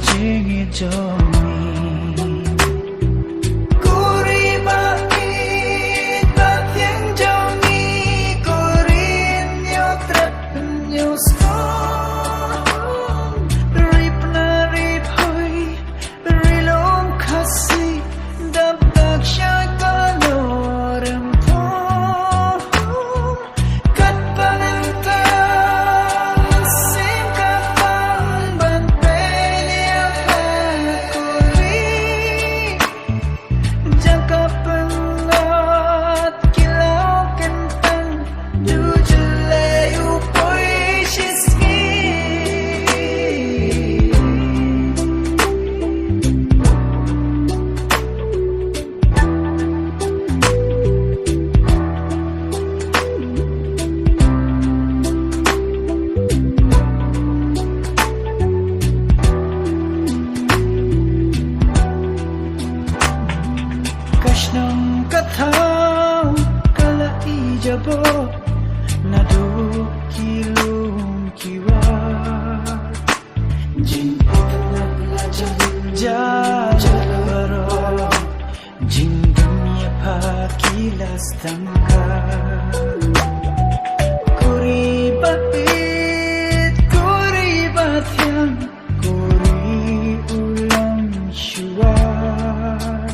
jing jomi Kuri bait bathyang jomi Kurin yo trap yo skon Rip na rip hoy Rilong khasi Dab dak shay kanoram pom Kat panantang Sim kapang Banpenya pakuri Jangka pengat Kilau kentang Dujulay upoy shiski Kashnang kathang kala ijabo Nadu kilum kiwa Jin itlab la jalaro Jin dunia pakilas tangka Kuri bait yang Kuri ulang syuar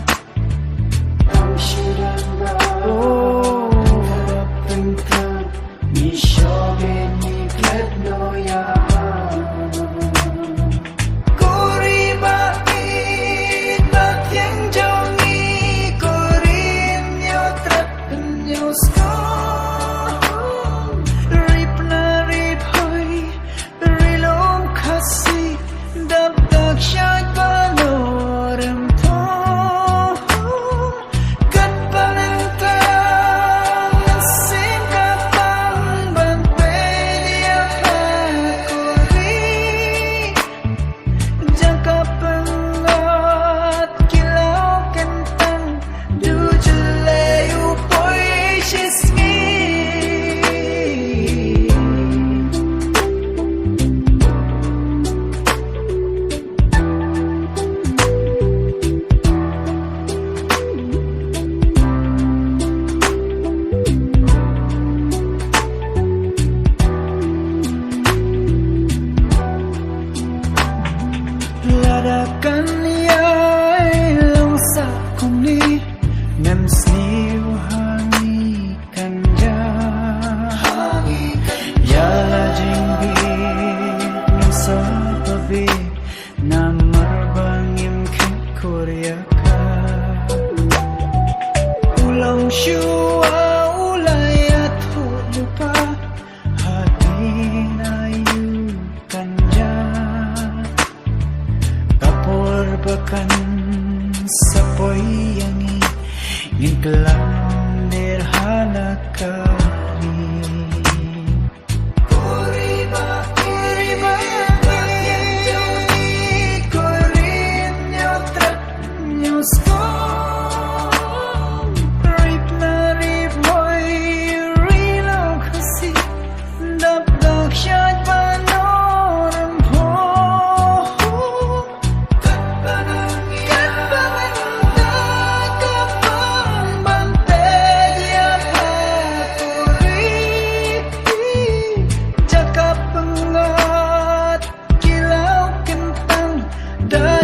Ladakan yai langsa kuni Nam sniu hangi kanja Yala jingbi Nam sababi Namar bangim ken koryaka Ulang syua ulayat lupa Hati nayu kanja Bahkan sapoy yangi Ngiklam nirhana kari Kuri bait yang joni Kurin yo trap yo skon Rip na rip hoy Rilong khasi Dab dak shay panoram pom Dah